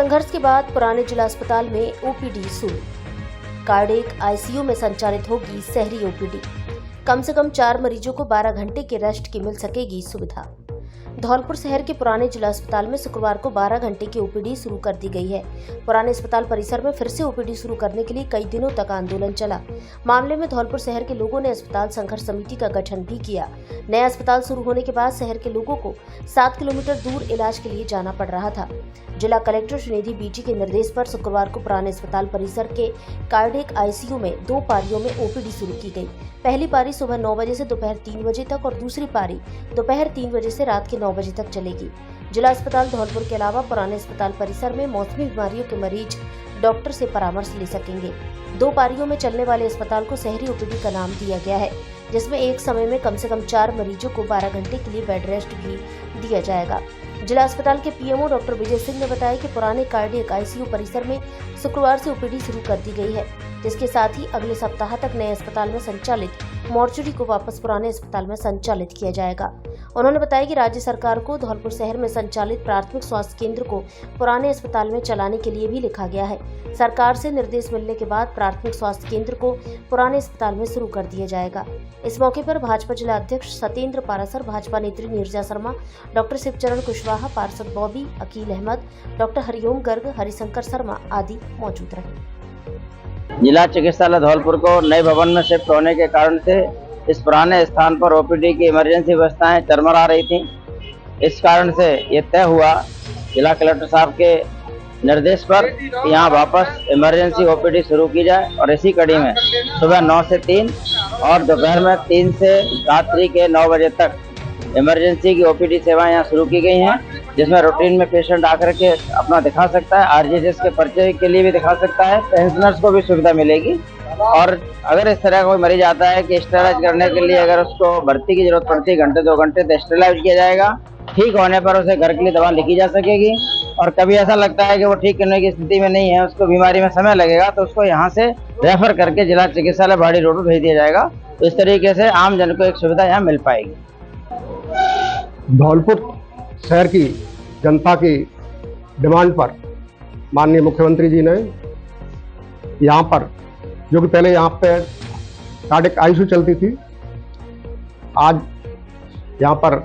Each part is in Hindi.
संघर्ष के बाद पुराने जिला अस्पताल में ओपीडी शुरू। कार्डियक आईसीयू में संचालित होगी शहरी ओपीडी। कम से कम 4 मरीजों को 12 घंटे के रेस्ट की मिल सकेगी सुविधा। धौलपुर शहर के पुराने जिला अस्पताल में शुक्रवार को 12 घंटे की ओपीडी शुरू कर दी गई है। पुराने अस्पताल परिसर में फिर से ओपीडी शुरू करने के लिए कई दिनों तक आंदोलन चला। मामले में धौलपुर शहर के लोगों ने अस्पताल संघर्ष समिति का गठन भी किया। नया अस्पताल शुरू होने के बाद शहर के लोगों को 7 किलोमीटर दूर इलाज के लिए जाना पड़ रहा था। जिला कलेक्टर श्रीनिधि बीटी के निर्देश पर शुक्रवार को पुराने अस्पताल परिसर के कार्डियक आईसीयू में 2 पारियों में ओपीडी शुरू की गई। पहली पारी सुबह 9 बजे से दोपहर 3 बजे तक और दूसरी पारी दोपहर 3 बजे से रात के 9 बजे तक चलेगी। जिला अस्पताल धौलपुर के अलावा पुराने अस्पताल परिसर में मौसमी बीमारियों के मरीज डॉक्टर से परामर्श ले सकेंगे। 2 पारियों में चलने वाले अस्पताल को शहरी ओपीडी का नाम दिया गया है, जिसमें एक समय में कम से कम 4 मरीजों को 12 घंटे के लिए बेड रेस्ट भी दिया जाएगा। जिला अस्पताल के पीएमओ डॉक्टर विजय सिंह ने बताया कि पुराने कार्डियक आईसीयू परिसर में शुक्रवार से ओपीडी शुरू कर दी गई है, जिसके साथ ही अगले सप्ताह तक नए अस्पताल में संचालित मॉर्चरी को वापस पुराने अस्पताल में संचालित किया जाएगा। उन्होंने बताया कि राज्य सरकार को धौलपुर शहर में संचालित प्राथमिक स्वास्थ्य केंद्र को पुराने अस्पताल में चलाने के लिए भी लिखा गया है। सरकार से निर्देश मिलने के बाद प्राथमिक स्वास्थ्य केंद्र को पुराने अस्पताल में शुरू कर दिया जाएगा। इस मौके पर भाजपा जिला अध्यक्ष सत्येंद्र पारासर, भाजपा नेत्री नीरजा शर्मा, डॉक्टर शिवचरण कुशवाहा, पार्षद बॉबी, अकील अहमद, डॉक्टर हरिओम गर्ग, हरिशंकर शर्मा आदि मौजूद रहे। जिला चिकित्सालय धौलपुर को नए भवन में शिफ्ट होने के कारण से इस पुराने स्थान पर ओपीडी की इमरजेंसी व्यवस्थाएं चरमरा रही थीं। इस कारण से ये तय हुआ जिला कलेक्टर साहब के निर्देश पर कि यहाँ वापस इमरजेंसी ओपीडी शुरू की जाए और इसी कड़ी में सुबह 9 से 3 और दोपहर में 3 से रात्रि के 9 बजे तक इमरजेंसी की ओपीडी सेवाएं यहाँ शुरू की गई हैं, जिसमें रूटीन में पेशेंट आकर के अपना दिखा सकता है, आरजीएसएस के पर्चे के लिए भी दिखा सकता है, पेंशनर्स को भी सुविधा मिलेगी। और अगर इस तरह का कोई मरीज आता है कि स्टेरलाइज करने के लिए अगर उसको भर्ती की जरूरत पड़ती है, घंटे 2 घंटे तो स्टेरलाइज किया जाएगा। ठीक होने पर उसे घर के लिए दवा लिखी जा सकेगी। और कभी ऐसा लगता है कि वो ठीक करने की स्थिति में नहीं है, उसको बीमारी में समय लगेगा, तो उसको यहाँ से रेफर करके जिला चिकित्सालय भाड़ी रोड भेज दिया जाएगा। तो इस तरीके से आम जन को एक सुविधा यहाँ मिल पाएगी। धौलपुर शहर की जनता की डिमांड पर माननीय मुख्यमंत्री जी ने यहाँ पर, जो कि पहले यहाँ पे कार्डियक आईसीयू चलती थी, आज यहाँ पर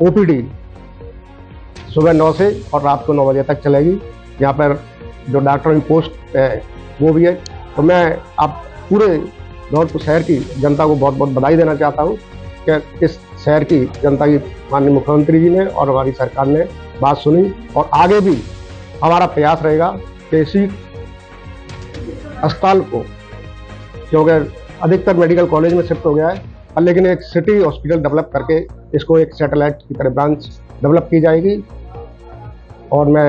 ओपीडी सुबह 9 से और रात को 9 बजे तक चलेगी। यहाँ पर जो डॉक्टर की पोस्ट है वो भी है। तो मैं आप पूरे धौलपुर शहर की जनता को बहुत बहुत बधाई देना चाहता हूँ कि इस शहर की जनता की माननीय मुख्यमंत्री जी ने और हमारी सरकार ने बात सुनी और आगे भी हमारा प्रयास रहेगा कि इसी अस्पताल को, क्योंकि अधिकतर मेडिकल कॉलेज में शिफ्ट हो गया है, लेकिन एक सिटी हॉस्पिटल डेवलप करके इसको एक सैटेलाइट की तरह ब्रांच डेवलप की जाएगी। और मैं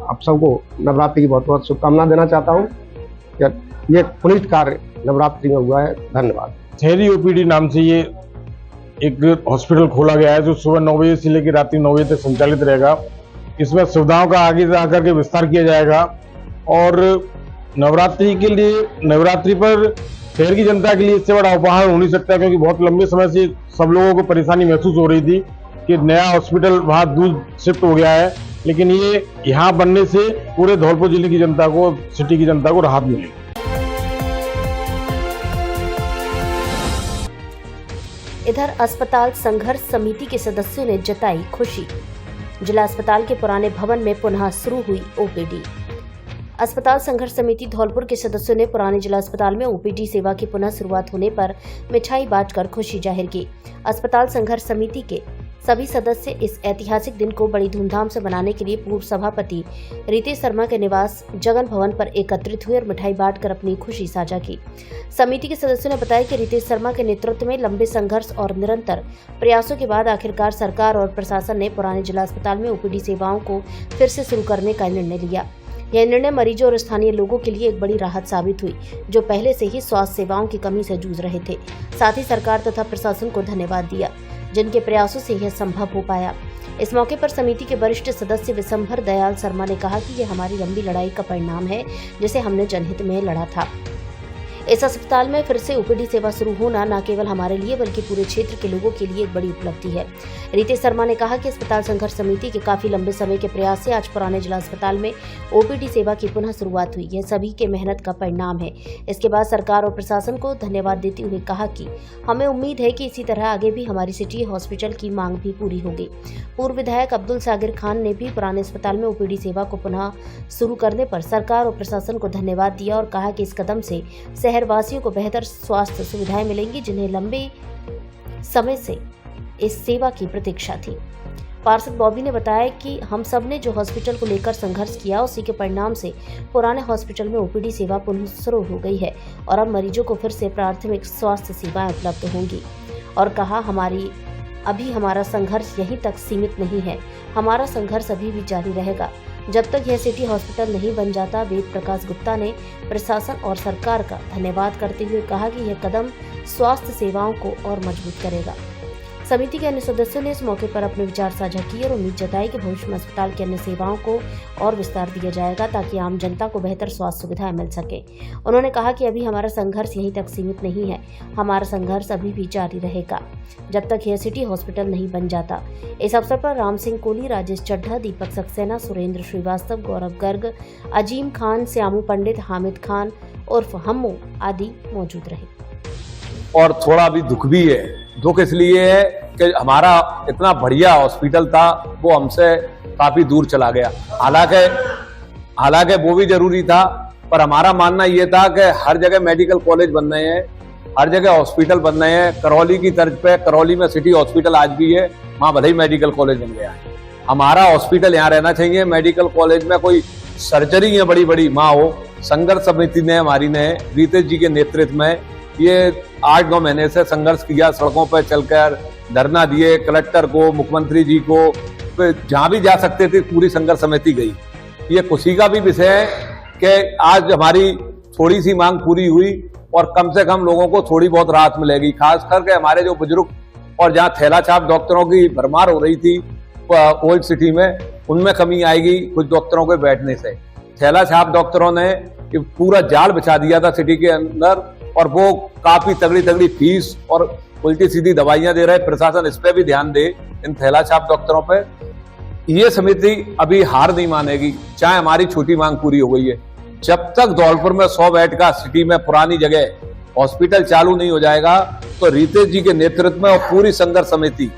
आप सबको नवरात्रि की बहुत बहुत शुभकामना देना चाहता हूँ कि ये पुनीत कार्य नवरात्रि में हुआ है। धन्यवाद। शहरी ओपीडी नाम से ये एक हॉस्पिटल खोला गया है, जो सुबह 9 बजे से लेकर रात्रि 9 बजे तक संचालित रहेगा। इसमें सुविधाओं का आगे से आकर के विस्तार किया जाएगा और नवरात्रि के लिए, नवरात्रि पर शहर की जनता के लिए इससे बड़ा उपहार हो नहीं सकता, क्योंकि बहुत लंबे समय से सब लोगों को परेशानी महसूस हो रही थी कि नया हॉस्पिटल वहाँ दूर शिफ्ट हो गया है, लेकिन ये यहाँ बनने से पूरे धौलपुर जिले की जनता को, सिटी की जनता को राहत मिलेगी। इधर अस्पताल संघर्ष समिति के सदस्यों ने जताई खुशी। जिला अस्पताल के पुराने भवन में पुनः शुरू हुई ओपीडी। अस्पताल संघर्ष समिति धौलपुर के सदस्यों ने पुराने जिला अस्पताल में ओपीडी सेवा की पुनः शुरुआत होने पर मिठाई बांटकर खुशी जाहिर की। अस्पताल संघर्ष समिति के सभी सदस्य इस ऐतिहासिक दिन को बड़ी धूमधाम से मनाने के लिए पूर्व सभापति रितेश शर्मा के निवास जगन भवन पर एकत्रित हुए और मिठाई बांटकर अपनी खुशी साझा की। समिति के सदस्यों ने बताया कि रितेश शर्मा के नेतृत्व में लंबे संघर्ष और निरंतर प्रयासों के बाद आखिरकार सरकार और प्रशासन ने पुराने जिला अस्पताल में ओपीडी सेवाओं को फिर से शुरू करने का निर्णय लिया। यह निर्णय मरीजों और स्थानीय लोगों के लिए एक बड़ी राहत साबित हुई, जो पहले से ही स्वास्थ्य सेवाओं की कमी से जूझ रहे थे। साथ ही सरकार तथा प्रशासन को धन्यवाद दिया, जिनके प्रयासों से यह संभव हो पाया। इस मौके पर समिति के वरिष्ठ सदस्य विशंभर दयाल शर्मा ने कहा कि यह हमारी लंबी लड़ाई का परिणाम है, जिसे हमने जनहित में लड़ा था। इस अस्पताल में फिर से ओपीडी सेवा शुरू होना न केवल हमारे लिए बल्कि पूरे क्षेत्र के लोगों के लिए एक बड़ी उपलब्धि है। रितेश शर्मा ने कहा कि अस्पताल संघर्ष समिति के काफी लंबे समय के प्रयास से आज पुराने जिला अस्पताल में ओपीडी सेवा की पुनः शुरुआत हुई। यह सभी के मेहनत का परिणाम है। इसके बाद सरकार और प्रशासन को धन्यवाद देते हुए कहा कि हमें उम्मीद है कि इसी तरह आगे भी हमारी सिटी हॉस्पिटल की मांग भी पूरी होगी। पूर्व विधायक अब्दुल सागिर खान ने भी पुराने अस्पताल में ओपीडी सेवा को पुनः शुरू करने पर सरकार और प्रशासन को धन्यवाद दिया और कहा कि इस कदम से शहरवासियों को बेहतर स्वास्थ्य सुविधाएं मिलेंगी, जिन्हें लंबे समय से इस सेवा की प्रतीक्षा थी। पार्षद बॉबी ने बताया कि हम सब ने जो हॉस्पिटल को लेकर संघर्ष किया, उसी के परिणाम से पुराने हॉस्पिटल में ओपीडी सेवा पुनः शुरू हो गई है और अब मरीजों को फिर से प्राथमिक स्वास्थ्य सेवाएं उपलब्ध होंगी। और कहा अभी हमारा संघर्ष यहीं तक सीमित नहीं है, हमारा संघर्ष अभी भी जारी रहेगा जब तक यह सिटी हॉस्पिटल नहीं बन जाता। वेद प्रकाश गुप्ता ने प्रशासन और सरकार का धन्यवाद करते हुए कहा कि यह कदम स्वास्थ्य सेवाओं को और मजबूत करेगा। समिति के अन्य सदस्यों ने इस मौके पर अपने विचार साझा किए और उम्मीद जताई कि भविष्य में अस्पताल की अन्य सेवाओं को और विस्तार दिया जाएगा ताकि आम जनता को बेहतर स्वास्थ्य सुविधाएं मिल सके। उन्होंने कहा कि अभी हमारा संघर्ष यहीं तक सीमित नहीं है, हमारा संघर्ष अभी भी जारी रहेगा जब तक यह सिटी हॉस्पिटल नहीं बन जाता। इस अवसर पर राम सिंह कोहली, राजेश चड्ढा, दीपक सक्सेना, सुरेंद्र श्रीवास्तव, गौरव गर्ग, अजीम खान, श्यामू पंडित, हामिद खान उर्फ हम्मू आदि मौजूद रहे। और थोड़ा भी दुख भी है। दुख इसलिए है कि हमारा इतना बढ़िया हॉस्पिटल था, वो हमसे काफी दूर चला गया। हालांकि वो भी जरूरी था, पर हमारा मानना ये था कि हर जगह मेडिकल कॉलेज बन रहे हैं, हर जगह हॉस्पिटल बन रहे हैं। करौली की तर्ज पे करौली में सिटी हॉस्पिटल आज भी है, वहां भले ही मेडिकल कॉलेज बन गया है। हमारा हॉस्पिटल यहाँ रहना चाहिए। मेडिकल कॉलेज में कोई सर्जरी है बड़ी बड़ी वहां हो। संघर्ष समिति ने हमारी ने रितेश जी के नेतृत्व में ये 8-9 महीने से संघर्ष किया, सड़कों पर चलकर धरना दिए, कलेक्टर को, मुख्यमंत्री जी को, जहां भी जा सकते थे पूरी संघर्ष समिति गई। ये खुशी का भी विषय है कि आज हमारी थोड़ी सी मांग पूरी हुई और कम से कम लोगों को थोड़ी बहुत राहत मिलेगी। खास करके हमारे जो बुजुर्ग और जहाँ थैला छाप डॉक्टरों की भरमार हो रही थी ओल्ड सिटी में, उनमें कमी आएगी कुछ डॉक्टरों के बैठने से। थैला छाप डॉक्टरों ने पूरा जाल बिछा दिया था सिटी के अंदर और वो काफी तगड़ी फीस और उल्टी सीधी दवाइयां दे रहे। प्रशासन इस पे भी ध्यान दे, इन थैला छाप डॉक्टरों पे। ये समिति अभी हार नहीं मानेगी, चाहे हमारी छोटी मांग पूरी हो गई है। जब तक धौलपुर में 100 बेड का सिटी में पुरानी जगह हॉस्पिटल चालू नहीं हो जाएगा, तो रितेश जी के नेतृत्व में और पूरी संघर्ष समिति,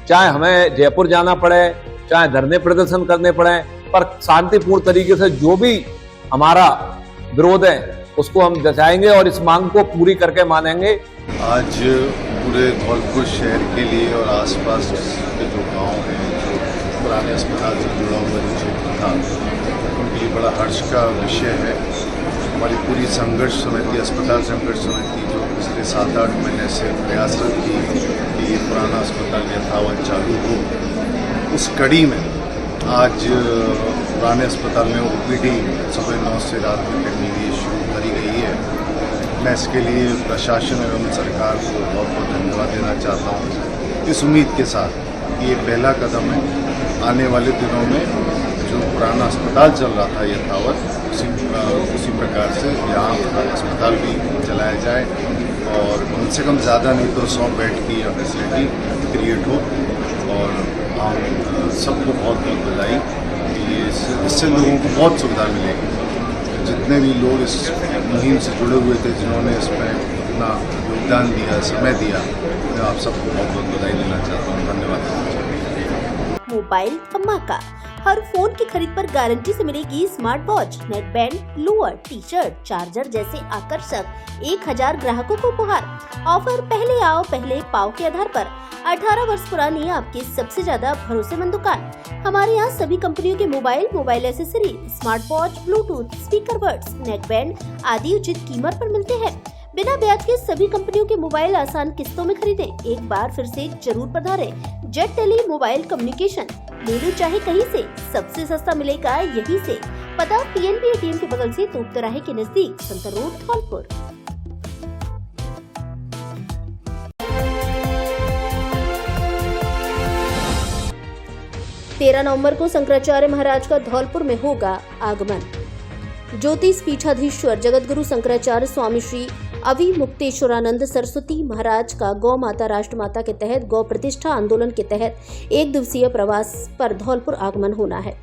चाहे हमें जयपुर जाना पड़े, चाहे धरने प्रदर्शन करने पड़े, पर शांतिपूर्ण तरीके से जो भी हमारा विरोध है उसको हम दर्शाएंगे और इस मांग को पूरी करके मानेंगे। आज पूरे धौलपुर शहर के लिए और आसपास के जो गांव हैं, जो पुराने अस्पताल से जुड़ा हुआ जो क्षेत्र था, उनके लिए बड़ा हर्ष का विषय है। हमारी पूरी संघर्ष समिति, अस्पताल संघर्ष समिति, जो पिछले 7-8 महीने से प्रयासरत थी कि ये पुराना अस्पताल यथावत चालू हो, उस कड़ी में आज पुराने अस्पताल में ओपीडी सुबह 9 से रात में करने के लिए शुरू करी गई है। मैं इसके लिए प्रशासन एवं सरकार को बहुत बहुत धन्यवाद देना चाहता हूँ, इस उम्मीद के साथ कि ये पहला कदम है। आने वाले दिनों में जो पुराना अस्पताल चल रहा था यथावत, उसी प्रकार से यहाँ अस्पताल भी चलाया जाए और कम से कम ज़्यादा नहीं तो 100 बेड की फैसिलिटी क्रिएट हो। और हम सबको बहुत बहुत बधाई कि इससे लोगों को बहुत सुविधा मिलेगी। जितने भी लोग इस मुहिम से जुड़े हुए थे, जिन्होंने इसमें अपना योगदान दिया, समय दिया, मैं आप सबको बहुत बहुत बधाई देना चाहता हूँ। धन्यवाद। मोबाइल धमाका, हर फोन की खरीद पर गारंटी से मिलेगी smart watch, neck band, lower, T shirt, charger जैसे आकर्षक 1000 ग्राहकों को उपहार। ऑफर पहले आओ पहले पाओ के आधार पर 18 वर्ष पुरानी आपकी सबसे ज्यादा भरोसेमंद दुकान। हमारे यहाँ सभी कंपनियों के mobile accessory, smart watch, Bluetooth, speaker buds, neck band आदि उचित कीमत पर मिलते हैं। बिना ब्याज के सभी कंपनियों के मोबाइल आसान किस्तों में खरीदें। एक बार फिर से जरूर पधारें। जेट टेली मोबाइल कम्युनिकेशन, ले लो चाहे कहीं से, सबसे सस्ता मिलेगा यहीं से। पता पीएनबी एटीएम के बगल से तोप तिराहे के नजदीक, संतर रोड, धौलपुर। 13 नवंबर को शंकराचार्य महाराज का धौलपुर में होगा आगमन। ज्योतिष पीठाधीश्वर जगतगुरु शंकराचार्य स्वामी श्री अविमुक्तेश्वरानंद सरस्वती महाराज का गौ माता राष्ट्र माता के तहत गौ प्रतिष्ठा आंदोलन के तहत 1 दिवसीय प्रवास पर धौलपुर आगमन होना है।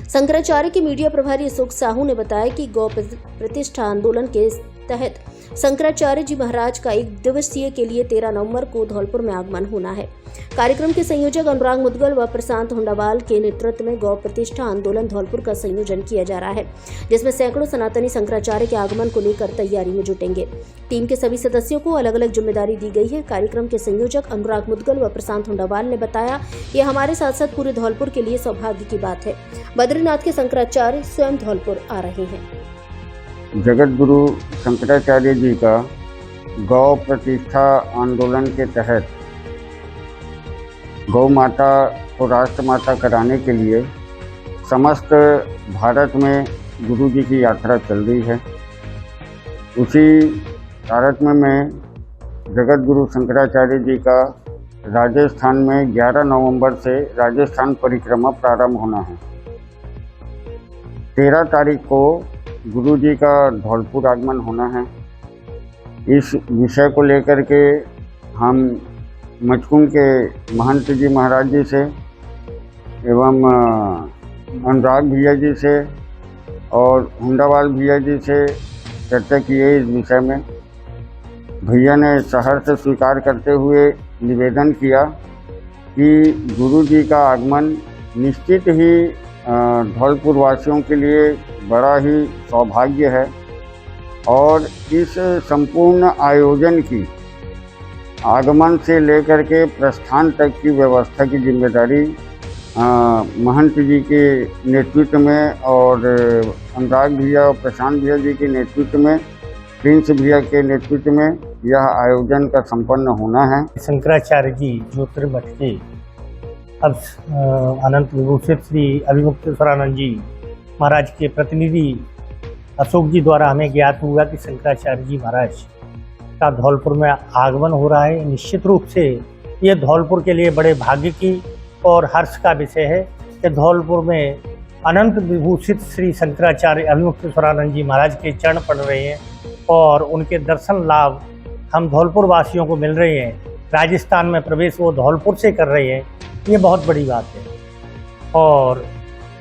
शंकराचार्य के मीडिया प्रभारी अशोक साहू ने बताया कि गौ प्रतिष्ठा आंदोलन के तहत शंकराचार्य जी महाराज का 1 दिवसीय के लिए 13 नवंबर को धौलपुर में आगमन होना है। कार्यक्रम के संयोजक अनुराग मुदगल व प्रशांत हुंडावाल के नेतृत्व में गौ प्रतिष्ठा आंदोलन धौलपुर का संयोजन किया जा रहा है, जिसमें सैकड़ों सनातनी शंकराचार्य के आगमन को लेकर तैयारी में जुटेंगे। टीम के सभी सदस्यों को अलग अलग जिम्मेदारी दी गई है। कार्यक्रम के संयोजक अनुराग मुदगल व प्रशांत हुंडावाल ने बताया, ये हमारे साथ साथ पूरे धौलपुर के लिए सौभाग्य की बात है। बद्रीनाथ के शंकराचार्य स्वयं धौलपुर आ रहे हैं। जगत गुरु शंकराचार्य जी का गौ प्रतिष्ठा आंदोलन के तहत गौ माता को राष्ट्र माता कराने के लिए समस्त भारत में गुरु जी की यात्रा चल रही है। उसी तारतम्य में जगत गुरु शंकराचार्य जी का राजस्थान में 11 नवंबर से राजस्थान परिक्रमा प्रारंभ होना है। 13 तारीख को गुरु जी का धौलपुर आगमन होना है। इस विषय को लेकर के हम मचकुंड के महंत जी महाराज जी से एवं अनुराग भैया जी से और हुंडावाल भैया जी से चर्चा की है। इस विषय में भैया ने सहर्ष स्वीकार करते हुए निवेदन किया कि गुरु जी का आगमन निश्चित ही धौलपुर वासियों के लिए बड़ा ही सौभाग्य है और इस संपूर्ण आयोजन की आगमन से लेकर के प्रस्थान तक की व्यवस्था की जिम्मेदारी महंत जी के नेतृत्व में और अनुराग भैया और प्रशांत भैया जी के नेतृत्व में, प्रिंस भैया के नेतृत्व में यह आयोजन का संपन्न होना है। शंकराचार्य जी ज्योतिर्मठ के अब अनंत विभूषित श्री अविमुक्तेश्वरानंद जी महाराज के प्रतिनिधि अशोक जी द्वारा हमें ज्ञात हुआ कि शंकराचार्य जी महाराज का धौलपुर में आगमन हो रहा है। निश्चित रूप से ये धौलपुर के लिए बड़े भाग्य की और हर्ष का विषय है कि धौलपुर में अनंत विभूषित श्री शंकराचार्य अविमुक्तेश्वरानंद जी महाराज के चरण पड़ रहे हैं और उनके दर्शन लाभ हम धौलपुर वासियों को मिल रहे हैं। राजस्थान में प्रवेश वो धौलपुर से कर रहे हैं, ये बहुत बड़ी बात है। और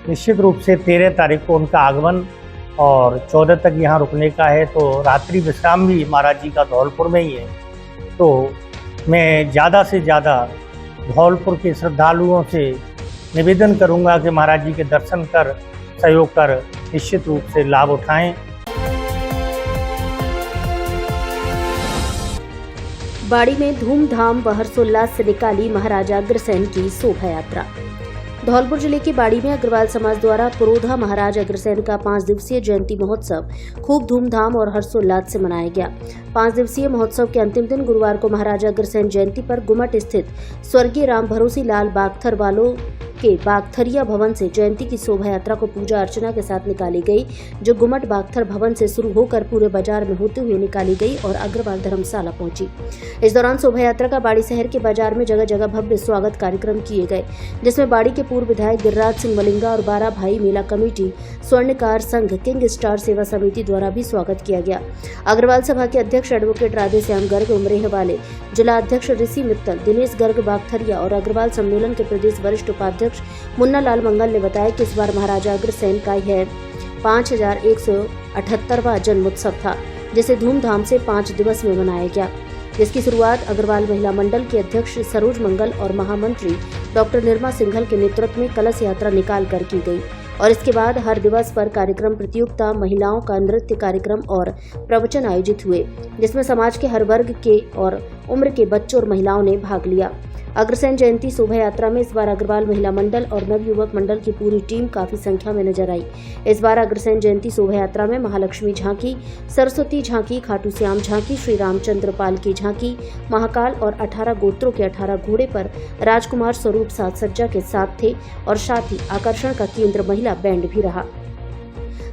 निश्चित रूप से 13 तारीख को उनका आगमन और 14 तक यहाँ रुकने का है, तो रात्रि विश्राम भी महाराज जी का धौलपुर में ही है। तो मैं ज़्यादा से ज़्यादा धौलपुर के श्रद्धालुओं से निवेदन करूँगा कि महाराज जी के दर्शन कर सहयोग कर निश्चित रूप से लाभ उठाएं। बाड़ी में धूमधाम व हर्षोल्लास से निकाली महाराजा अग्रसेन की शोभा यात्रा। धौलपुर जिले के बाड़ी में अग्रवाल समाज द्वारा पुरोधा महाराज अग्रसेन का 5 दिवसीय जयंती महोत्सव खूब धूमधाम और हर्षोल्लास से मनाया गया। 5 दिवसीय महोत्सव के अंतिम दिन गुरुवार को महाराजा अग्रसेन जयंती पर गुमट स्थित स्वर्गीय राम भरोसी लाल बागथर वालों के बागथरिया भवन से जयंती की शोभा यात्रा को पूजा अर्चना के साथ निकाली गई, जो गुमट बागथर भवन से शुरू होकर पूरे बाजार में होते हुए निकाली गई और अग्रवाल धर्मशाला पहुंची। इस दौरान शोभा यात्रा का बाड़ी शहर के बाजार में जगह जगह भव्य स्वागत कार्यक्रम किए गए, जिसमें बाड़ी के पूर्व विधायक गिरिराज सिंह मलिंगा और 12 भाई मेला कमेटी, स्वर्णकार संघ, किंग स्टार सेवा समिति द्वारा भी स्वागत किया गया। अग्रवाल सभा के अध्यक्ष एडवोकेट राधे श्याम गर्ग उमरेह वाले, जिला अध्यक्ष ऋषि मित्तल, दिनेश गर्ग बागथरिया और अग्रवाल सम्मेलन के प्रदेश वरिष्ठ उपाध्यक्ष मुन्ना लाल मंगल ने बताया कि इस बार महाराजा अग्रसेन का यह 5178वां जन्मोत्सव था, जिसे धूमधाम से 5 दिवस में मनाया गया, जिसकी शुरुआत अग्रवाल महिला मंडल के अध्यक्ष सरोज मंगल और महामंत्री डॉक्टर निर्मा सिंघल के नेतृत्व में कलश यात्रा निकाल कर की गई और इसके बाद हर दिवस पर कार्यक्रम, प्रतियोगिता, महिलाओं का नृत्य कार्यक्रम और प्रवचन आयोजित हुए, जिसमें समाज के हर वर्ग के और उम्र के बच्चों और महिलाओं ने भाग लिया। अग्रसेन जयंती शोभा यात्रा में इस बार अग्रवाल महिला मंडल और नवयुवक मंडल की पूरी टीम काफी संख्या में नजर आई। इस बार अग्रसेन जयंती शोभा यात्रा में महालक्ष्मी झांकी, सरस्वती झांकी, खाटू श्याम झांकी, श्री रामचंद्र पाल की झांकी, महाकाल और 18 गोत्रों के 18 घोड़े पर राजकुमार स्वरूप साज सज्जा के साथ थे और साथ ही आकर्षण का केंद्र महिला बैंड भी रहा।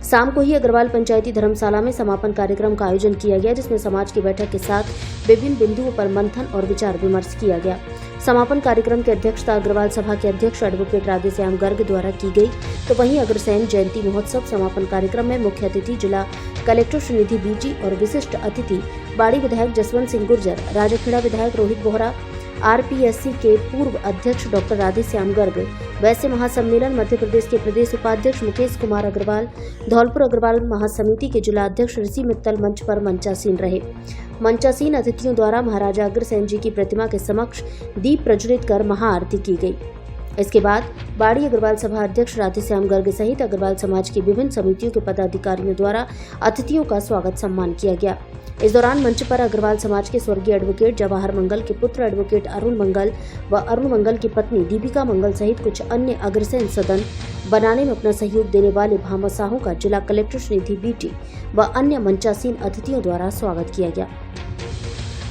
शाम को ही अग्रवाल पंचायती धर्मशाला में समापन कार्यक्रम का आयोजन किया गया, जिसमें समाज की बैठक के साथ विभिन्न बिंदुओं पर मंथन और विचार विमर्श किया गया। समापन कार्यक्रम की अध्यक्षता अग्रवाल सभा के अध्यक्ष एडवोकेट राधेश्याम गर्ग द्वारा की गई। तो वहीं अग्रसेन जयंती महोत्सव समापन कार्यक्रम में मुख्य अतिथि जिला कलेक्टर श्रीनिधि बीजी और विशिष्ट अतिथि बाड़ी विधायक जसवंत सिंह गुर्जर, राजाखेड़ा विधायक रोहित बोहरा, आरपीएससी के पूर्व अध्यक्ष डॉक्टर राधेश्याम गर्ग, वैश्य महासम्मेलन मध्य प्रदेश के प्रदेश उपाध्यक्ष मुकेश कुमार अग्रवाल, धौलपुर अग्रवाल महासमिति के जिला अध्यक्ष ऋषि मित्तल मंच पर मंचासीन रहे। मंचासीन अतिथियों द्वारा महाराजा अग्रसेन जी की प्रतिमा के समक्ष दीप प्रज्वलित कर महाआरती की गई। इसके बाद बाड़ी अग्रवाल सभा अध्यक्ष राधेश्याम गर्ग सहित अग्रवाल समाज की विभिन्न समितियों के पदाधिकारियों द्वारा अतिथियों का स्वागत सम्मान किया गया। इस दौरान मंच पर अग्रवाल समाज के स्वर्गीय एडवोकेट जवाहर मंगल के पुत्र एडवोकेट अरुण मंगल व अरुण मंगल की पत्नी दीपिका मंगल सहित कुछ अन्य अग्रसेन सदन बनाने में अपना सहयोग देने वाले भामाशाहों का जिला कलेक्टर श्रीनिधि बीटी व अन्य मंचासीन अतिथियों द्वारा स्वागत किया गया।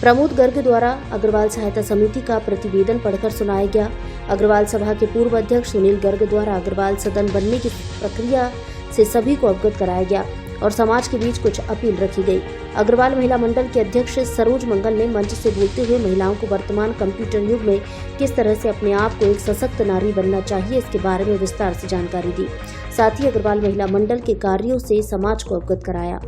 प्रमोद गर्ग द्वारा अग्रवाल सहायता समिति का प्रतिवेदन पढ़कर सुनाया गया। अग्रवाल सभा के पूर्व अध्यक्ष सुनील गर्ग द्वारा अग्रवाल सदन बनने की प्रक्रिया से सभी को अवगत कराया गया और समाज के बीच कुछ अपील रखी गई। अग्रवाल महिला मंडल के अध्यक्ष सरोज मंगल ने मंच से बोलते हुए महिलाओं को वर्तमान कंप्यूटर युग में किस तरह से अपने आप को एक सशक्त नारी बनना चाहिए, इसके बारे में विस्तार से जानकारी दी। साथ ही अग्रवाल महिला मंडल के कार्यों से समाज को अवगत कराया।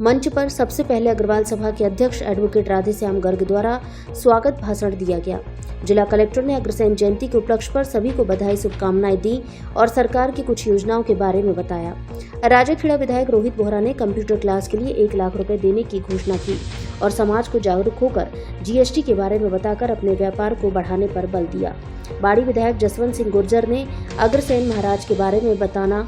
मंच पर सबसे पहले अग्रवाल सभा के अध्यक्ष एडवोकेट राधेश्याम गर्ग द्वारा स्वागत भाषण दिया गया। जिला कलेक्टर ने अग्रसेन जयंती के उपलक्ष्य पर सभी को बधाई शुभकामनाएं दी और सरकार की कुछ योजनाओं के बारे में बताया। राजाखेड़ा विधायक रोहित बोहरा ने कंप्यूटर क्लास के लिए 1 लाख रुपए देने की घोषणा की और समाज को जागरूक होकर जीएसटी के बारे में बताकर अपने व्यापार को बढ़ाने पर बल दिया। बाड़ी विधायक जसवंत सिंह गुर्जर ने अग्रसेन महाराज के बारे में बताना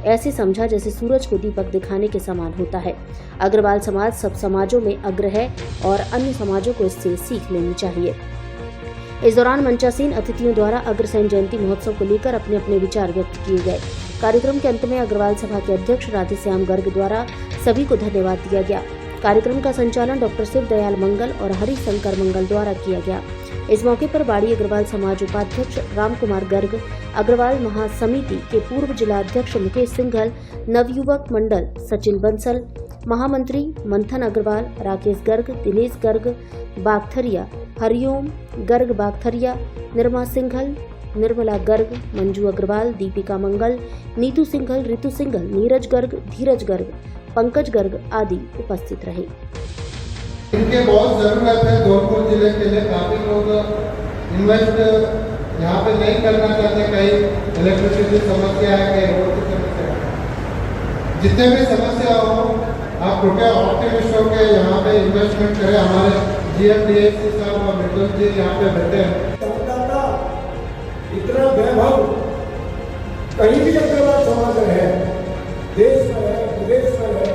ऐसे समझा जैसे सूरज को दीपक दिखाने के समान होता है। अग्रवाल समाज सब समाजों में अग्र है और अन्य समाजों को इससे सीख लेनी चाहिए। इस दौरान मंचासीन अतिथियों द्वारा अग्रसेन जयंती महोत्सव को लेकर अपने अपने विचार व्यक्त किए गए। कार्यक्रम के अंत में अग्रवाल सभा के अध्यक्ष राधेश्याम गर्ग द्वारा सभी को धन्यवाद दिया गया। कार्यक्रम का संचालन डॉक्टर शिव दयाल मंगल और हरि शंकर मंगल द्वारा किया गया। इस मौके पर बाड़ी अग्रवाल समाज उपाध्यक्ष राम कुमार गर्ग, अग्रवाल महासमिति के पूर्व जिला अध्यक्ष मुकेश सिंघल, नवयुवक मंडल सचिन बंसल, महामंत्री मंथन अग्रवाल, राकेश गर्ग, दिनेश गर्ग बागथरिया, हरिओम गर्ग बागथरिया, निर्मा सिंघल, निर्मला गर्ग, मंजू अग्रवाल, दीपिका मंगल, नीतू सिंघल, ऋतु सिंघल, नीरज गर्ग, धीरज गर्ग, पंकज गर्ग आदि उपस्थित रहे। इनके बहुत ज़रूरत है। धौलपुर जिले के लिए काफ़ी लोग इन्वेस्ट यहाँ पे नहीं करना चाहते। कहीं इलेक्ट्रिसिटी समस्या है, कहीं रोड की समस्या है। जितने भी समस्या हो आप कृपया ऑप्टिमिस्ट होकर यहाँ पे इन्वेस्टमेंट करें। हमारे GMDSC साहब और मृदुल जी यहाँ पे बैठे हैं। इतना वैभव कहीं भी अग्रवाल समाज है, देश में है, विदेश में है,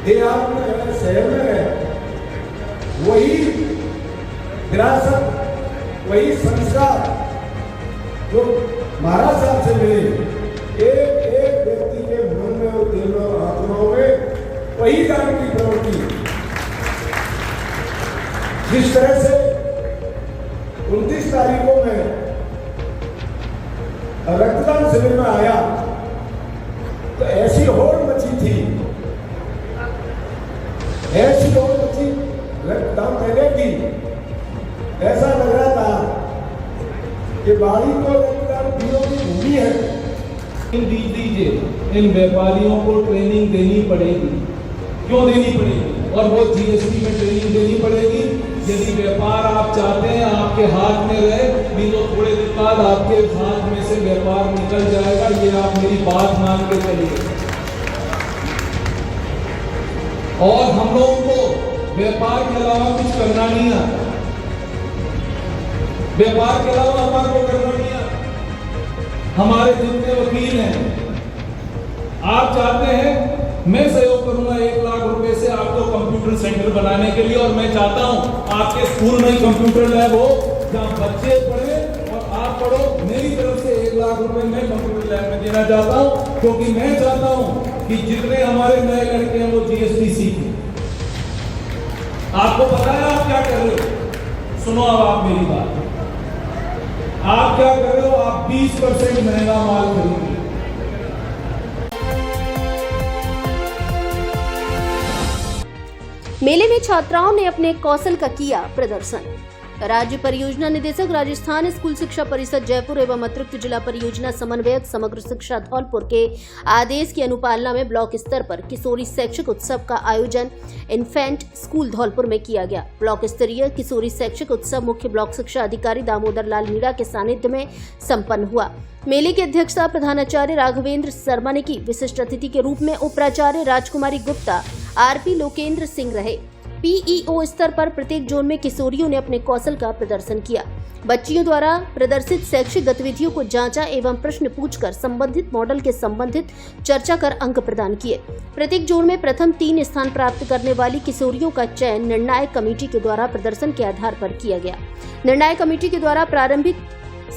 देहात में है, शहर में है, वही विरासत, वही संस्कार जो महाराज साहब से मिले, एक एक व्यक्ति के मन में और दिल में और आत्माओं में वही दान की प्रवृत्ति। जिस तरह से 29 तारीख को मैं रक्तदान शिविर में आया तो ऐसी होड़ मची थी, ऐसी होड़ मची रक्तदान देने की। ऐसा लग रहा था कि बाड़ी को रक्तदान पीओ की भूमि है। दीजिए, इन व्यापारियों को ट्रेनिंग देनी पड़ेगी। क्यों देनी पड़ेगी? और वो GST में ट्रेनिंग देनी पड़ेगी। यदि व्यापार आप चाहते हैं आपके हाथ में रहे, नहीं तो थोड़े दिन बाद आपके हाथ में से व्यापार निकल जाएगा। ये आप मेरी बात मान के चलिए। और हम लोगों को व्यापार के अलावा कुछ करना नहीं आता। व्यापार के अलावा हमारे को करना नहीं आता। हमारे जितने वकील हैं, आप चाहते हैं मैं सहयोग करूंगा 1 लाख रुपए से आपको कंप्यूटर सेंटर बनाने के लिए। और मैं चाहता हूं आपके स्कूल में कंप्यूटर लैब हो जहां बच्चे पढ़े और आप पढ़ो। मेरी तरफ से 1 लाख रुपए मैं कंप्यूटर लैब में देना चाहता हूं, क्योंकि मैं चाहता हूं कि जितने हमारे नए लड़के हैं वो GST सीखें। आपको पता है आप क्या कर रहे हो? सुनो अब आप मेरी बात। आप क्या कर रहे हो? आप 20% महंगा माल खरीद। मेले में छात्राओं ने अपने कौशल का किया प्रदर्शन। राज्य परियोजना निदेशक राजस्थान स्कूल शिक्षा परिषद जयपुर एवं अतिरिक्त जिला परियोजना समन्वयक समग्र शिक्षा धौलपुर के आदेश की अनुपालना में ब्लॉक स्तर पर किशोरी शैक्षिक उत्सव का आयोजन इन्फेंट स्कूल धौलपुर में किया गया। ब्लॉक स्तरीय किशोरी शैक्षिक उत्सव मुख्य ब्लॉक शिक्षा अधिकारी दामोदर लाल मीणा के सानिध्य में संपन्न हुआ। मेले की अध्यक्षता प्रधानाचार्य राघवेंद्र शर्मा ने की। विशिष्ट अतिथि के रूप में उपाचार्य राजकुमारी गुप्ता, आरपी लोकेंद्र सिंह रहे। पीईओ स्तर पर प्रत्येक जोन में किशोरियों ने अपने कौशल का प्रदर्शन किया। बच्चियों द्वारा प्रदर्शित शैक्षिक गतिविधियों को जांचा एवं प्रश्न पूछकर संबंधित मॉडल के संबंधित चर्चा कर अंक प्रदान किए। प्रत्येक जोन में प्रथम 3 स्थान प्राप्त करने वाली किशोरियों का चयन निर्णायक कमेटी के द्वारा प्रदर्शन के आधार पर किया गया। निर्णायक कमेटी के द्वारा प्रारंभिक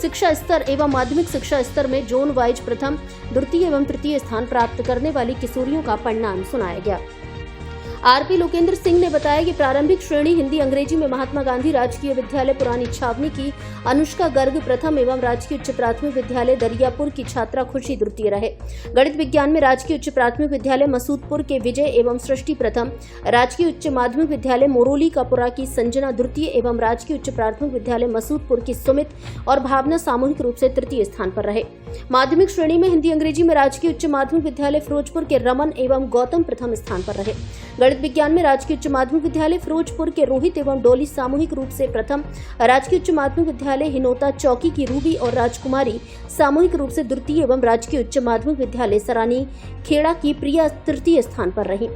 शिक्षा स्तर एवं माध्यमिक शिक्षा स्तर में जोन वाइज प्रथम, द्वितीय एवं तृतीय स्थान प्राप्त करने वाली किशोरियों का परिणाम सुनाया गया। आरपी लोकेंद्र सिंह ने बताया कि प्रारंभिक श्रेणी हिंदी अंग्रेजी में महात्मा गांधी राजकीय विद्यालय पुरानी छावनी की अनुष्का गर्ग प्रथम एवं राजकीय उच्च प्राथमिक विद्यालय दरियापुर की छात्रा खुशी द्वितीय रहे। गणित विज्ञान में राजकीय उच्च प्राथमिक विद्यालय मसूदपुर के विजय एवं सृष्टि प्रथम, राजकीय उच्च माध्यमिक विद्यालय मोरोली कापुरा की संजना द्वितीय एवं राजकीय उच्च प्राथमिक विद्यालय मसूदपुर की सुमित और भावना सामूहिक रूप से तृतीय स्थान पर रहे। माध्यमिक श्रेणी में हिंदी अंग्रेजी में राजकीय उच्च माध्यमिक विद्यालय फिरोजपुर के रमन एवं गौतम प्रथम स्थान पर रहे। गणित विज्ञान में राजकीय उच्च माध्यमिक विद्यालय फिरोजपुर के रोहित एवं डोली सामूहिक रूप से प्रथम, राजकीय उच्च माध्यमिक विद्यालय हिनोता चौकी की रूबी और राजकुमारी सामूहिक रूप से द्वितीय एवं राजकीय उच्च माध्यमिक विद्यालय सरानी खेड़ा की प्रिया तृतीय स्थान पर रही।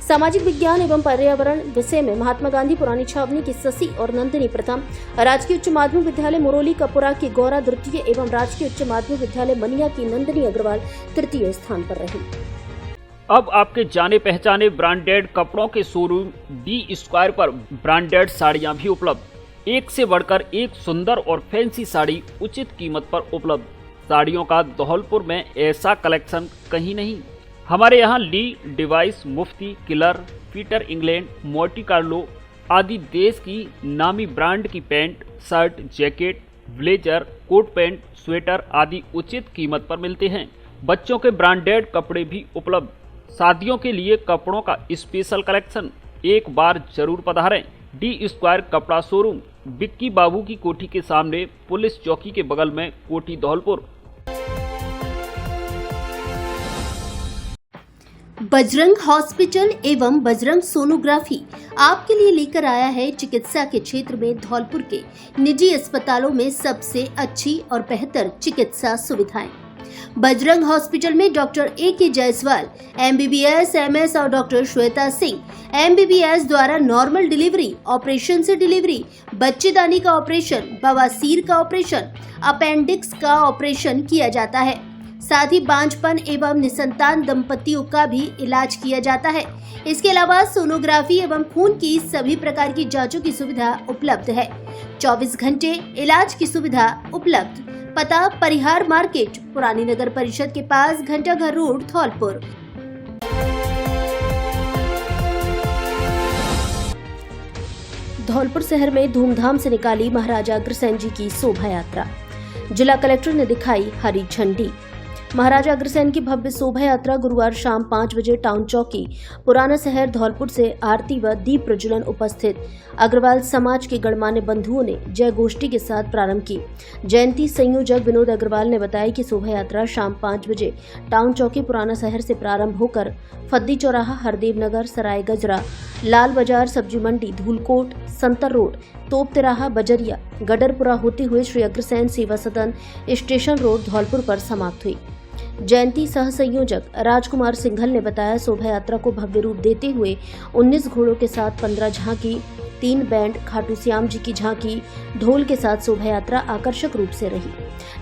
सामाजिक विज्ञान एवं पर्यावरण विषय में महात्मा गांधी पुरानी छावनी की शशि और नंदिनी प्रथम, राजकीय उच्च माध्यमिक विद्यालय मुरौली कपुरा की गौरा द्वितीय एवं राजकीय उच्च माध्यमिक विद्यालय मनिया की नंदिनी अग्रवाल तृतीय स्थान पर रही। अब आपके जाने पहचाने ब्रांडेड कपड़ों के शोरूम डी स्क्वायर पर ब्रांडेड साड़ियां भी उपलब्ध। एक से बढ़कर एक सुंदर और फैंसी साड़ी उचित कीमत पर उपलब्ध। साड़ियों का धौलपुर में ऐसा कलेक्शन कहीं नहीं। हमारे यहाँ ली, डिवाइस, Mufti, Killer, Peter England, Monte Carlo आदि देश की नामी ब्रांड की pant, shirt, jacket, blazer, coat pant, sweater आदि उचित कीमत पर मिलते हैं। बच्चों के ब्रांडेड कपड़े भी उपलब्ध। शादियों के लिए कपड़ों का स्पेशल कलेक्शन, एक बार जरूर पधारें। डी स्क्वायर कपड़ा शोरूम, बिक्की बाबू की कोठी के सामने, पुलिस चौकी के बगल में, कोठी धौलपुर। बजरंग हॉस्पिटल एवं बजरंग सोनोग्राफी आपके लिए लेकर आया है चिकित्सा के क्षेत्र में धौलपुर के निजी अस्पतालों में सबसे अच्छी और बेहतर चिकित्सा सुविधाएं। बजरंग हॉस्पिटल में doctor A K. Jaiswal MBBS MS और डॉक्टर श्वेता सिंह MBBS द्वारा नॉर्मल डिलीवरी, ऑपरेशन से डिलीवरी, बच्चेदानी का ऑपरेशन, बवासीर का ऑपरेशन, अपेंडिक्स का ऑपरेशन किया जाता है। साथ ही बांझपन एवं निसंतान दंपतियों का भी इलाज किया जाता है। इसके अलावा सोनोग्राफी एवं खून की सभी प्रकार की जांचों की सुविधा उपलब्ध है। 24 घंटे इलाज की सुविधा उपलब्ध। पता परिहार मार्केट, पुरानी नगर परिषद के पास, घंटाघर रोड, धौलपुर। धौलपुर शहर में धूमधाम से निकाली महाराजा अग्रसेन जी की शोभा यात्रा। जिला कलेक्टर ने दिखाई हरी झंडी। महाराजा अग्रसेन की भव्य शोभा यात्रा गुरुवार शाम 5 बजे टाउन चौकी, पुराना शहर धौलपुर से आरती व दीप प्रज्वलन उपस्थित अग्रवाल समाज के गणमान्य बंधुओं ने जय गोष्ठी के साथ प्रारंभ की। जयंती संयोजक विनोद अग्रवाल ने बताया कि शोभा यात्रा शाम 5 बजे टाउन चौकी पुराना शहर से प्रारंभ होकर फद्दी चौराहा, हरदेव नगर, सराय गजरा, लाल बाजार, सब्जी मंडी, धूलकोट, संतर रोड, तोप तिराहा, बजरिया, गडरपुरा होते हुए श्री अग्रसेन सेवा सदन स्टेशन रोड धौलपुर पर समाप्त हुई। जयंती सह संयोजक राजकुमार सिंघल ने बताया, शोभा यात्रा को भव्य रूप देते हुए 19 घोड़ों के साथ 15 झांकी, 3 बैंड, खाटू श्याम जी की झांकी, ढोल के साथ शोभा यात्रा आकर्षक रूप से रही।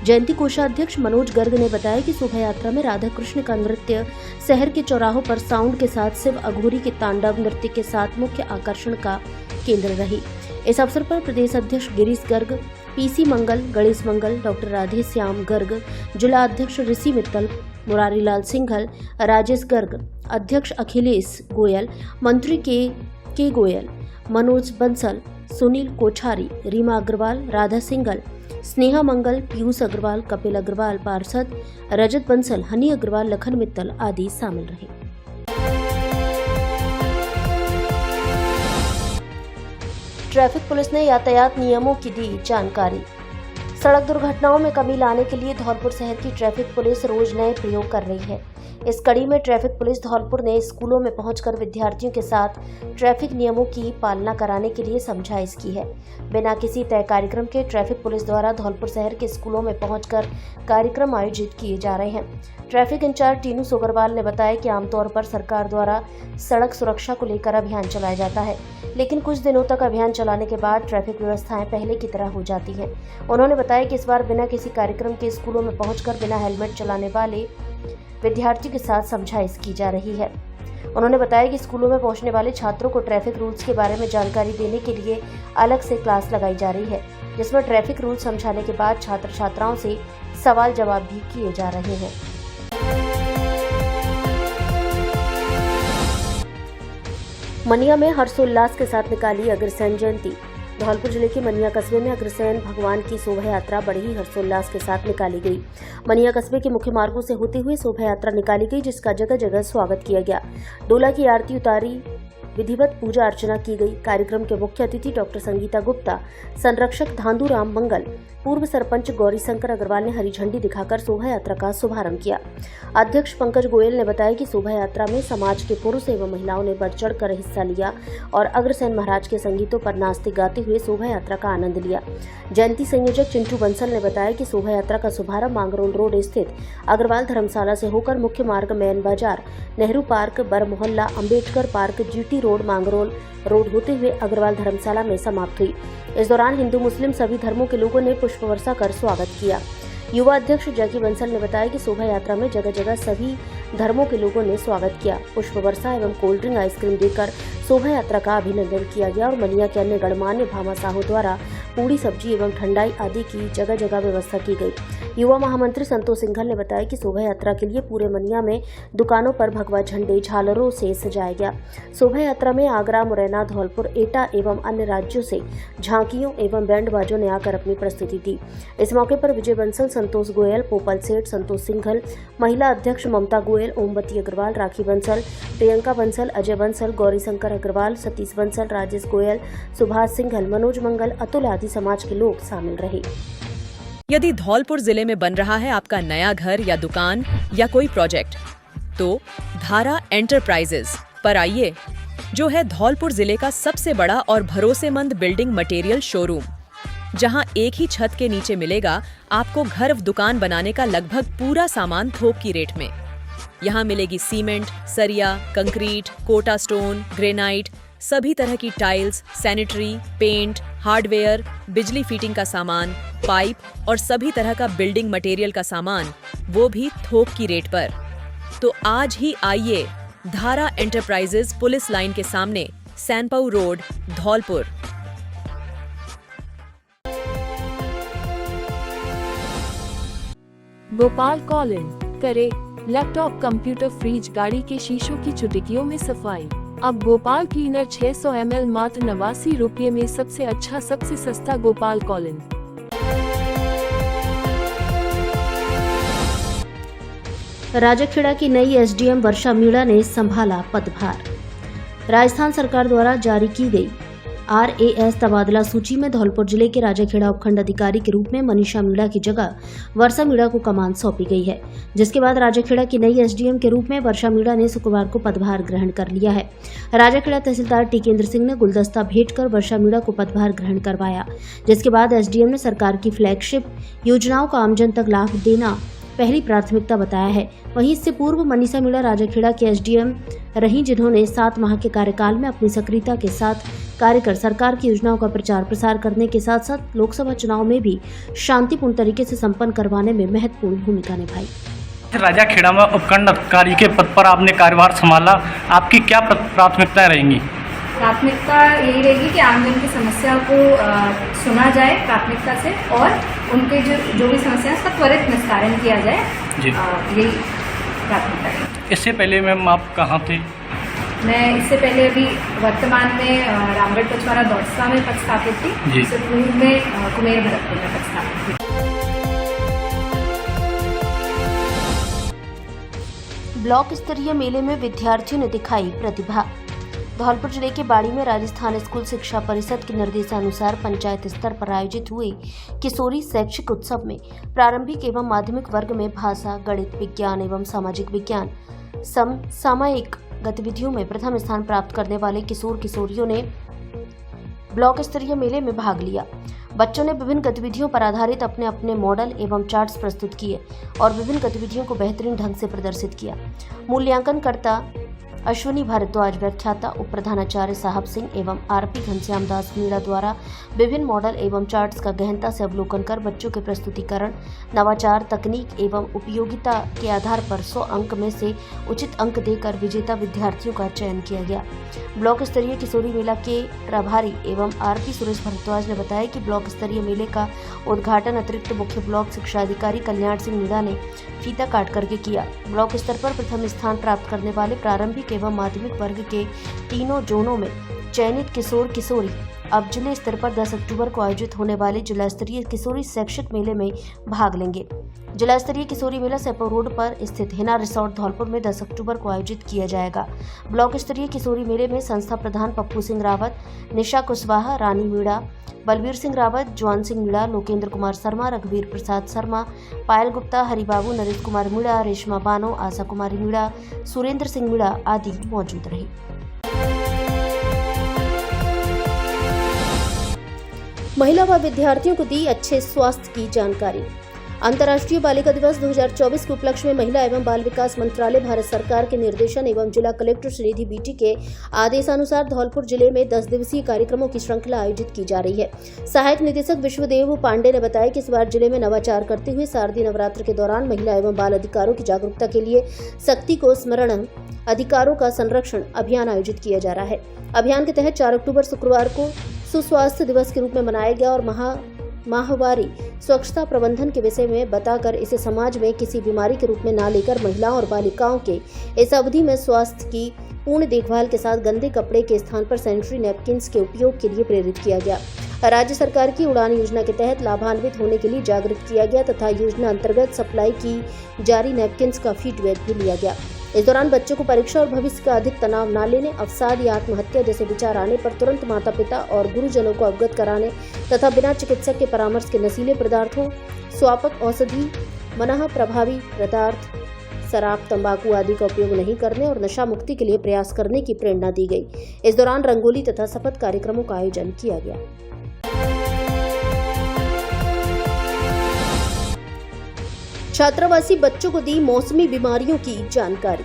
जयंती कोषाध्यक्ष मनोज गर्ग ने बताया कि शोभा यात्रा में राधा कृष्ण का नृत्य, शहर के चौराहों पर साउंड के साथ शिव अघोरी के तांडव नृत्य के साथ मुख्य आकर्षण का केंद्र रही। इस अवसर पर प्रदेश अध्यक्ष गिरीश गर्ग, पीसी मंगल, गणेश मंगल, डॉक्टर राधे श्याम गर्ग, जिला अध्यक्ष ऋषि मित्तल, मुरारी लाल सिंघल, राजेश गर्ग, अध्यक्ष अखिलेश गोयल, मंत्री के गोयल, मनोज बंसल, सुनील कोठारी, रीमा अग्रवाल, राधा सिंघल, स्नेहा मंगल, पीयूष अग्रवाल, कपिल अग्रवाल, पार्षद रजत बंसल, हनी अग्रवाल, लखन मित्तल आदि शामिल रहे। ट्रैफिक पुलिस ने यातायात नियमों की दी जानकारी। सड़क दुर्घटनाओं में कमी लाने के लिए धौलपुर शहर की ट्रैफिक पुलिस रोज नए प्रयोग कर रही है। इस कड़ी में ट्रैफिक पुलिस धौलपुर ने स्कूलों में पहुंचकर विद्यार्थियों के साथ ट्रैफिक नियमों की पालना कराने के लिए समझाइश की है। बिना किसी तय कार्यक्रम के ट्रैफिक पुलिस द्वारा धौलपुर शहर के स्कूलों में पहुंचकर कार्यक्रम आयोजित किए जा रहे हैं। ट्रैफिक इंचार्ज टीनू सोगरवाल ने बताया कि आमतौर पर सरकार द्वारा सड़क सुरक्षा को लेकर अभियान चलाया जाता है, लेकिन कुछ दिनों तक अभियान चलाने के बाद ट्रैफिक व्यवस्थाएं पहले की तरह हो जाती हैं। उन्होंने बताया कि इस बार बिना किसी कार्यक्रम के स्कूलों में पहुंचकर बिना हेलमेट चलाने वाले विद्यार्थियों के साथ समझाइश की जा रही है। उन्होंने बताया कि स्कूलों में पहुंचने वाले छात्रों को ट्रैफिक रूल्स के बारे में जानकारी देने के लिए अलग से क्लास लगाई जा रही है, जिसमें ट्रैफिक रूल्स समझाने के बाद छात्र छात्राओं से सवाल जवाब भी किए जा रहे हैं। मनिया में हर्षोल्लास के साथ निकाली अग्रसेन जयंती। धौलपुर जिले के मनिया कस्बे में अग्रसेन भगवान की शोभा यात्रा बड़े ही हर्षोल्लास के साथ निकाली गई। मनिया कस्बे के मुख्य मार्गों से होती हुई शोभा यात्रा निकाली गई, जिसका जगह जगह स्वागत किया गया। डोला की आरती उतारी, विधिवत पूजा अर्चना की गई। कार्यक्रम के मुख्य अतिथि डॉक्टर संगीता गुप्ता, संरक्षक धांधू राम मंगल, पूर्व सरपंच गौरी शंकर अग्रवाल ने हरी झंडी दिखाकर शोभा यात्रा का शुभारंभ किया। अध्यक्ष पंकज गोयल ने बताया कि शोभा यात्रा में समाज के पुरुष एवं महिलाओं ने बढ़ चढ़ कर हिस्सा लिया और अग्रसेन महाराज के संगीतों पर नाचते गाते हुए शोभा यात्रा का आनंद लिया। जयंती संयोजक चिंटू बंसल ने बताया कि शोभा यात्रा का शुभारंभ मांगरोल रोड स्थित अग्रवाल धर्मशाला से होकर मुख्य मार्ग मैन बाजार, नेहरू पार्क, बर मोहल्ला, Ambedkar park, GT road, Mangrol road होते हुए अग्रवाल धर्मशाला में समाप्त हुई। इस दौरान हिंदू मुस्लिम सभी धर्मों के लोगों ने पुष्प वर्षा कर स्वागत किया। युवा अध्यक्ष जैकी बंसल ने बताया कि शोभा यात्रा में जगह जगह सभी धर्मों के लोगों ने स्वागत किया। पुष्प वर्षा एवं कोल्ड ड्रिंक आइसक्रीम देकर शोभा यात्रा का अभिनंदन किया गया और मनिया के अन्य गणमान्य भामा साहू द्वारा पूड़ी सब्जी एवं ठंडाई आदि की जगह जगह व्यवस्था की गई। युवा महामंत्री संतोष सिंघल ने बताया कि शोभा यात्रा के लिए पूरे मनिया में दुकानों पर भगवा झंडे झालरों से सजाया गया। शोभा यात्रा में आगरा, मुरैना, धौलपुर, एटा एवं अन्य राज्यों से झांकियों एवं बैंड बाजों ने आकर अपनी प्रस्तुति दी। इस मौके पर विजय बंसल, संतोष गोयल, पोपल सेठ, संतोष सिंघल, महिला अध्यक्ष ममता गोयल, ओमवती अग्रवाल, राखी बंसल, प्रियंका बंसल, अजय बंसल, गौरी शंकर अग्रवाल, सतीश बंसल, राजेश गोयल, सुभाष सिंघल, मनोज मंगल, अतुल आदि समाज के लोग शामिल रहे। यदि धौलपुर जिले में बन रहा है आपका नया घर या दुकान या कोई प्रोजेक्ट, तो धारा एंटरप्राइजेज पर आइए, जो है धौलपुर जिले का सबसे बड़ा और भरोसेमंद बिल्डिंग मटेरियल शोरूम, जहां एक ही छत के नीचे मिलेगा आपको घर दुकान बनाने का लगभग पूरा सामान थोक की रेट में। यहाँ मिलेगी सीमेंट, सरिया, कंक्रीट, कोटा स्टोन, ग्रेनाइट, सभी तरह की टाइल्स, सैनिटरी, पेंट, हार्डवेयर, बिजली फिटिंग का सामान, पाइप और सभी तरह का बिल्डिंग मटेरियल का सामान, वो भी थोक की रेट पर। तो आज ही आइए धारा एंटरप्राइजेज पुलिस लाइन के सामने, सैनपाऊ रोड, धौलपुर। भोपाल कॉलिन करे लैपटॉप, कंप्यूटर, फ्रिज, गाड़ी के शीशों की चुटकियों में सफाई। अब गोपाल क्लीनर 600 ml मात्र 89 रुपये में। सबसे अच्छा, सबसे सस्ता गोपाल कॉलिन। राजाखेड़ा की नई एसडीएम वर्षा मीणा ने संभाला पदभार। राजस्थान सरकार द्वारा जारी की गई RAS तबादला सूची में धौलपुर जिले के राजाखेड़ा उपखंड अधिकारी के रूप में मनीषा मीणा की जगह वर्षा मीणा को कमान सौंपी गई है, जिसके बाद राजाखेड़ा की नई एसडीएम के रूप में वर्षा मीणा ने शुक्रवार को पदभार ग्रहण कर लिया है। राजाखेड़ा तहसीलदार टिकेंद्र सिंह ने गुलदस्ता भेंट कर वर्षा मीणा को पदभार ग्रहण करवाया, जिसके बाद एसडीएम ने सरकार की फ्लैगशिप योजनाओं का आमजन तक लाभ देना पहली प्राथमिकता बताया है। वहीं इससे पूर्व मनीषा मीणा राजाखेड़ा के एसडीएम रहीं, जिन्होंने 7 माह के कार्यकाल में अपनी सक्रियता के साथ कार्य कर सरकार की योजनाओं का प्रचार प्रसार करने के साथ साथ लोकसभा चुनाव में भी शांतिपूर्ण तरीके से संपन्न करवाने में महत्वपूर्ण भूमिका निभाई। राजाखेड़ा में उपखंड अधिकारी के पद पर आपने कार्यभार संभाला, आपकी क्या प्राथमिकताएं रहेंगी? प्राथमिकता यही रहेगी कि आमजन की समस्या को सुना जाए प्राथमिकता से और उनके जो भी समस्या है उसका त्वरित निस्तारण किया जाए। यही प्राथमिकता है। इससे पहले मैम आप कहाँ थे? मैं इससे पहले अभी वर्तमान में रामगढ़ पचवारा दौड़सा में पदस्थापित थी। इससे पूर्व में कुमेर भरतपुर में पदस्थापित थी। ब्लॉक स्तरीय मेले में विद्यार्थियों ने दिखाई प्रतिभा। धौलपुर जिले के बाड़ी में राजस्थान स्कूल शिक्षा परिषद के निर्देशानुसार पंचायत स्तर पर आयोजित हुए किशोरी शैक्षिक उत्सव में प्रारंभिक एवं माध्यमिक वर्ग में भाषा, गणित, विज्ञान एवं सामाजिक विज्ञान समसामयिक गतिविधियों में प्रथम स्थान प्राप्त करने वाले किशोर किशोरियों ने ब्लॉक स्तरीय मेले में भाग लिया। बच्चों ने विभिन्न गतिविधियों पर आधारित अपने अपने मॉडल एवं चार्ट्स प्रस्तुत किए और विभिन्न गतिविधियों को बेहतरीन ढंग से प्रदर्शित किया। मूल्यांकनकर्ता अश्विनी भारद्वाज, व्याख्याता उप प्रधानाचार्य साहब सिंह एवं आरपी घनश्याम दास मीणा द्वारा विभिन्न मॉडल एवं चार्ट्स का गहनता से अवलोकन कर बच्चों के प्रस्तुतिकरण, नवाचार, तकनीक एवं उपयोगिता के आधार पर 100 अंक में से उचित अंक देकर विजेता विद्यार्थियों का चयन किया गया। ब्लॉक स्तरीय किशोरी मेला के प्रभारी एवं आरपी सुरेश भारद्वाज ने बताया कि ब्लॉक स्तरीय मेले का उद्घाटन अतिरिक्त मुख्य ब्लॉक शिक्षा अधिकारी कल्याण सिंह मीणा ने फीता काट करके किया। ब्लॉक स्तर पर प्रथम स्थान प्राप्त करने वाले प्रारंभिक एवं माध्यमिक वर्ग के तीनों जोनों में चयनित किशोर किशोरी अब जिले स्तर पर 10 अक्टूबर को आयोजित होने वाले जिला स्तरीय किशोरी शैक्षिक मेले में भाग लेंगे। जिला स्तरीय किशोरी मेला सेपो रोड पर स्थित हिना रिसोर्ट धौलपुर में 10 अक्टूबर को आयोजित किया जाएगा। ब्लॉक स्तरीय किशोरी मेले में संस्था प्रधान पप्पू सिंह रावत, निशा कुशवाहा, रानी मीणा, बलबीर सिंह रावत, जॉन सिंह मीणा, लोकेंद्र कुमार शर्मा, रघुवीर प्रसाद शर्मा, पायल गुप्ता, हरिबाबू, नरेश कुमार मीणा, रेशमा बानो, आशा कुमारी मीणा, सुरेंद्र सिंह मीणा आदि मौजूद रहे। महिला व विद्यार्थियों को दी अच्छे स्वास्थ्य की जानकारी। अंतर्राष्ट्रीय बालिका दिवस 2024 के उपलक्ष्य में महिला एवं बाल विकास मंत्रालय भारत सरकार के निर्देशन एवं जिला कलेक्टर श्रीनिधि बीटी के आदेशानुसार धौलपुर जिले में 10 दिवसीय कार्यक्रमों की श्रृंखला आयोजित की जा रही है। सहायक निदेशक विश्वदेव पांडे ने बताया कि इस बार जिले में नवाचार करते हुए शारदीय नवरात्र के दौरान महिला एवं बाल अधिकारों की जागरूकता के लिए शक्ति को स्मरण अधिकारों का संरक्षण अभियान आयोजित किया जा रहा है। अभियान के तहत 4 अक्टूबर शुक्रवार को सुस्वास्थ्य दिवस के रूप में मनाया गया और माहवारी स्वच्छता प्रबंधन के विषय में बताकर इसे समाज में किसी बीमारी के रूप में ना लेकर महिलाओं और बालिकाओं के इस अवधि में स्वास्थ्य की पूर्ण देखभाल के साथ गंदे कपड़े के स्थान पर सैनिटरी नैपकिन्स के उपयोग के लिए प्रेरित किया गया। राज्य सरकार की उड़ान योजना के तहत लाभान्वित होने के लिए जागृत किया गया तथा योजना अंतर्गत सप्लाई की जारी नैपकिन्स का फीडबैक भी लिया गया। इस दौरान बच्चों को परीक्षा और भविष्य का अधिक तनाव न लेने, अवसाद या आत्महत्या जैसे विचार आने पर तुरंत माता पिता और गुरुजनों को अवगत कराने तथा बिना चिकित्सक के परामर्श के नशीले पदार्थों, स्वापक औषधि, मनः प्रभावी पदार्थ, शराब, तंबाकू आदि का उपयोग नहीं करने और नशा मुक्ति के लिए प्रयास करने की प्रेरणा दी गई। इस दौरान रंगोली तथा शपथ कार्यक्रमों का आयोजन किया गया। छात्रावासी बच्चों को दी मौसमी बीमारियों की जानकारी।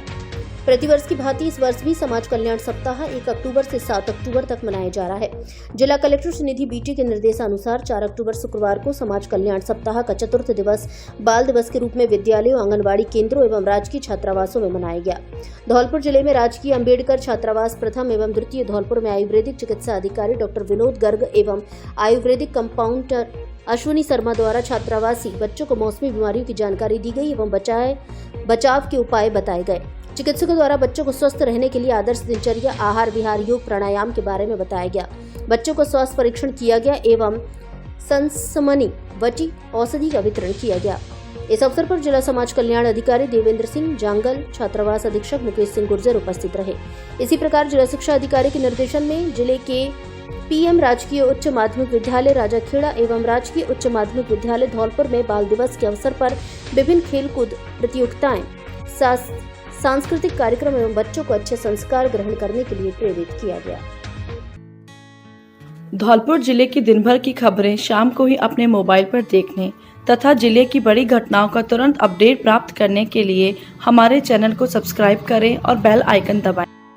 प्रतिवर्ष की भांति इस वर्ष भी समाज कल्याण सप्ताह 1 अक्टूबर से 7 अक्टूबर तक मनाया जा रहा है। जिला कलेक्टर श्रीनिधि बीटी के निर्देशानुसार 4 अक्टूबर शुक्रवार को समाज कल्याण सप्ताह का चतुर्थ दिवस बाल दिवस के रूप में विद्यालयों, आंगनबाड़ी केंद्रों एवं राजकीय छात्रावासों में मनाया गया। धौलपुर जिले में राजकीय अम्बेडकर छात्रावास प्रथम एवं द्वितीय धौलपुर में आयुर्वेदिक चिकित्सा अधिकारी डॉक्टर विनोद गर्ग एवं आयुर्वेदिक कंपाउंडर अश्विनी शर्मा द्वारा छात्रावासी बच्चों को मौसमी बीमारियों की जानकारी दी गई एवं बचाव के उपाय बताए गए। चिकित्सकों द्वारा बच्चों को स्वस्थ रहने के लिए आदर्श दिनचर्या, आहार विहार, योग, प्राणायाम के बारे में बताया गया। बच्चों को स्वास्थ्य परीक्षण किया गया एवं संसमनी वटी औषधि का वितरण किया गया। इस अवसर पर जिला समाज कल्याण अधिकारी देवेंद्र सिंह जांगल, छात्रावास अधीक्षक मुकेश सिंह गुर्जर उपस्थित रहे। इसी प्रकार जिला शिक्षा अधिकारी के निर्देशन में जिले के पीएम राजकीय उच्च माध्यमिक विद्यालय राजाखेड़ा एवं राजकीय उच्च माध्यमिक विद्यालय धौलपुर में बाल दिवस के अवसर पर विभिन्न खेलकूद प्रतियोगिताएं, सांस्कृतिक कार्यक्रम एवं बच्चों को अच्छे संस्कार ग्रहण करने के लिए प्रेरित किया गया। धौलपुर जिले की दिन भर की खबरें शाम को ही अपने मोबाइल पर देखने तथा जिले की बड़ी घटनाओं का तुरंत अपडेट प्राप्त करने के लिए हमारे चैनल को सब्सक्राइब करें और बेल आइकन दबाएं।